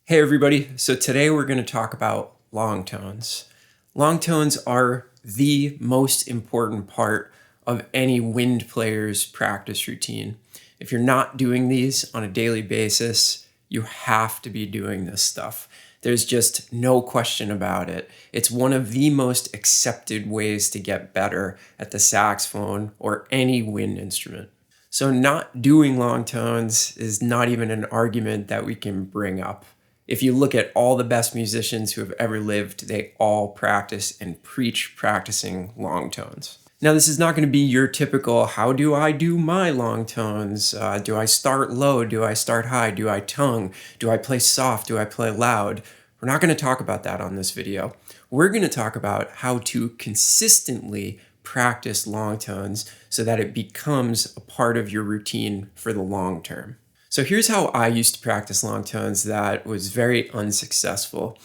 Hey everybody, so today we're going to talk about long tones. Long tones are the most important part of any wind player's practice routine. If you're not doing these on a daily basis, you have to be doing this stuff. There's just no question about it. It's one of the most accepted ways to get better at the saxophone or any wind instrument. So not doing long tones is not even an argument that we can bring up. If you look at all the best musicians who have ever lived, they all practice and preach practicing long tones. Now, this is not going to be your typical, how do I do my long tones? Do I start low? Do I start high? Do I tongue? Do I play soft? Do I play loud? We're not going to talk about that on this video. We're going to talk about how to consistently practice long tones so that it becomes a part of your routine for the long term. So here's how I used to practice long tones that was very unsuccessful.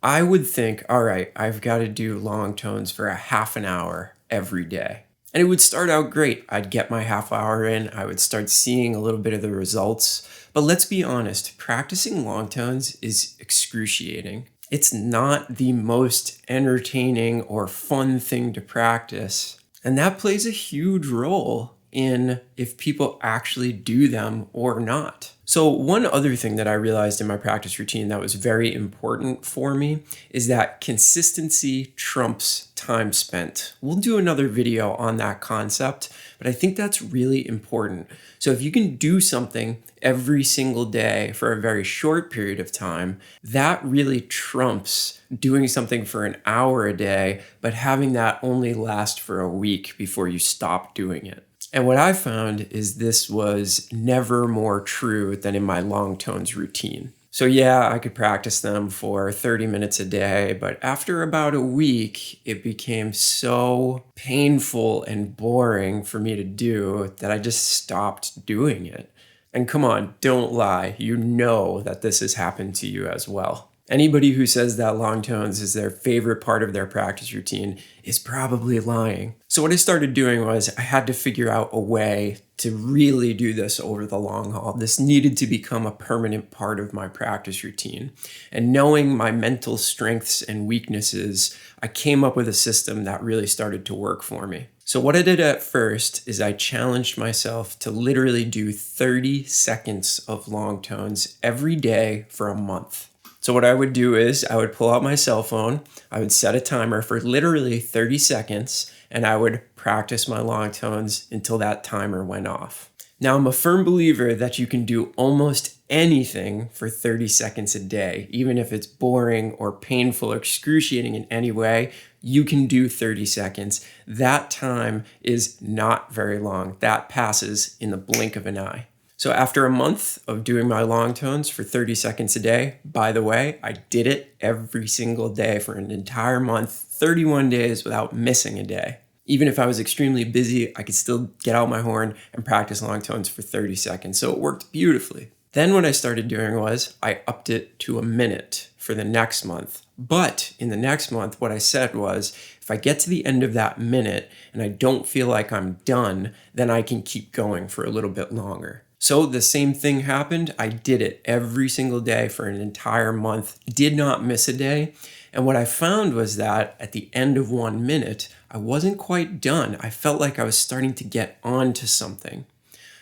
I would think, all right, I've got to do long tones for a half an hour every day. And it would start out great. I'd get my half hour in, I would start seeing a little bit of the results. But let's be honest, practicing long tones is excruciating. It's not the most entertaining or fun thing to practice. And that plays a huge role in if people actually do them or not. So one other thing that I realized in my practice routine that was very important for me is that consistency trumps time spent. We'll do another video on that concept, but I think that's really important. So if you can do something every single day for a very short period of time, that really trumps doing something for an hour a day, but having that only last for a week before you stop doing it. And what I found is this was never more true than in my long tones routine. So yeah, I could practice them for 30 minutes a day, but after about a week, it became so painful and boring for me to do that I just stopped doing it. And come on, don't lie. You know that this has happened to you as well. Anybody who says that long tones is their favorite part of their practice routine is probably lying. So what I started doing was I had to figure out a way to really do this over the long haul. This needed to become a permanent part of my practice routine. And knowing my mental strengths and weaknesses, I came up with a system that really started to work for me. So what I did at first is I challenged myself to literally do 30 seconds of long tones every day for a month. So what I would do is I would pull out my cell phone, I would set a timer for literally 30 seconds, and I would practice my long tones until that timer went off. Now, I'm a firm believer that you can do almost anything for 30 seconds a day, even if it's boring or painful or excruciating in any way, you can do 30 seconds. That time is not very long. That passes in the blink of an eye. So after a month of doing my long tones for 30 seconds a day, by the way, I did it every single day for an entire month, 31 days without missing a day. Even if I was extremely busy, I could still get out my horn and practice long tones for 30 seconds. So it worked beautifully. Then what I started doing was I upped it to a minute for the next month. But in the next month, what I said was, if I get to the end of that minute and I don't feel like I'm done, then I can keep going for a little bit longer. So the same thing happened. I did it every single day for an entire month, did not miss a day. And what I found was that at the end of 1 minute, I wasn't quite done. I felt like I was starting to get onto something.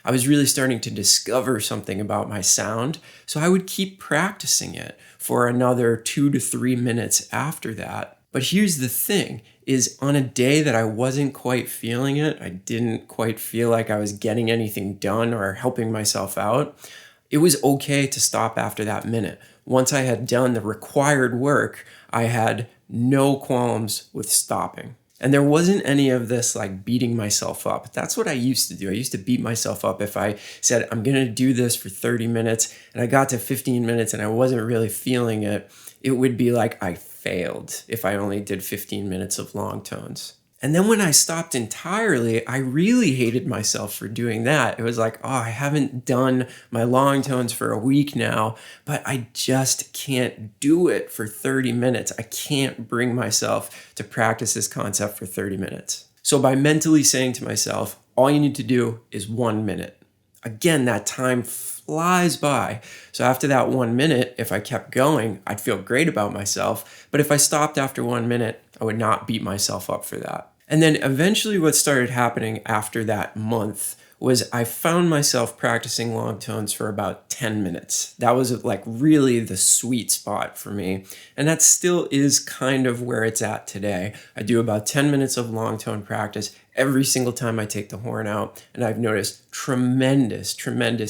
I was really starting to discover something about my sound. So I would keep practicing it for another 2 to 3 minutes after that. But here's the thing, is on a day that I wasn't quite feeling it, I didn't quite feel like I was getting anything done or helping myself out, it was okay to stop after that minute. Once I had done the required work, I had no qualms with stopping. And there wasn't any of this like beating myself up. That's what I used to do. I used to beat myself up if I said, I'm gonna do this for 30 minutes and I got to 15 minutes and I wasn't really feeling it. It would be like I failed if I only did 15 minutes of long tones. And then when I stopped entirely, I really hated myself for doing that. It was like, oh, I haven't done my long tones for a week now, but I just can't do it for 30 minutes. I can't bring myself to practice this concept for 30 minutes. So by mentally saying to myself, all you need to do is 1 minute. Again, that time flies by. So after that 1 minute, if I kept going, I'd feel great about myself. But if I stopped after 1 minute, I would not beat myself up for that. And then eventually what started happening after that month was I found myself practicing long tones for about 10 minutes. That was like really the sweet spot for me. And that still is kind of where it's at today. I do about 10 minutes of long tone practice every single time I take the horn out. And I've noticed tremendous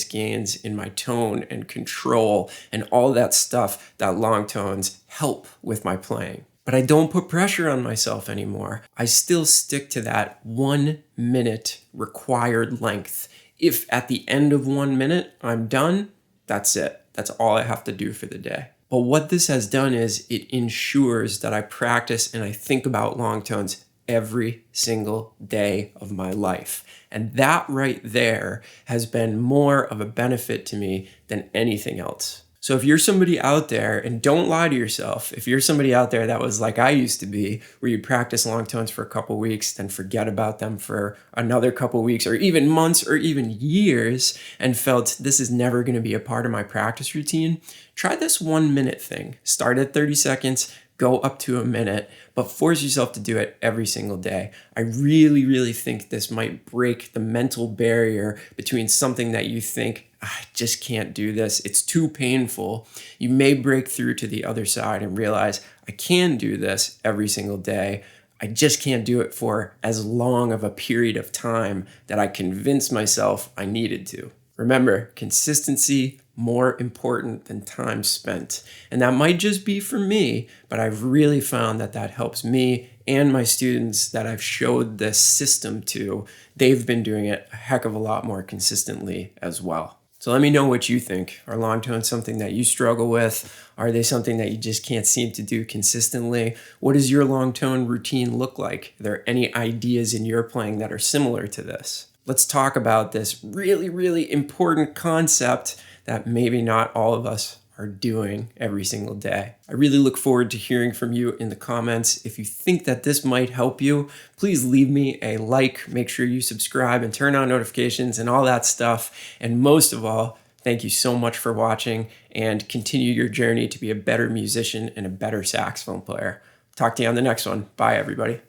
gains in my tone and control and all that stuff that long tones help with my playing. But I don't put pressure on myself anymore. I still stick to that 1 minute required length. If at the end of 1 minute I'm done, that's it. That's all I have to do for the day. But what this has done is it ensures that I practice and I think about long tones every single day of my life. And that right there has been more of a benefit to me than anything else. So if you're somebody out there, and don't lie to yourself, if you're somebody out there that was like I used to be, where you practice long tones for a couple weeks, then forget about them for another couple weeks, or even months, or even years, and felt this is never going to be a part of my practice routine, try this 1 minute thing. Start at 30 seconds, go up to a minute, but force yourself to do it every single day. I really think this might break the mental barrier between something that you think, I just can't do this, it's too painful. You may break through to the other side and realize, I can do this every single day. I just can't do it for as long of a period of time that I convinced myself I needed to. Remember, consistency more important than time spent. And that might just be for me, but I've really found that that helps me and my students that I've showed this system to. They've been doing it a heck of a lot more consistently as well. So let me know what you think. Are long tones something that you struggle with? Are they something that you just can't seem to do consistently? What does your long tone routine look like? Are there any ideas in your playing that are similar to this? Let's talk about this really important concept that maybe not all of us are doing every single day. I really look forward to hearing from you in the comments. If you think that this might help you, please leave me a like, make sure you subscribe and turn on notifications and all that stuff. And most of all, thank you so much for watching, and continue your journey to be a better musician and a better saxophone player. Talk to you on the next one. Bye, everybody.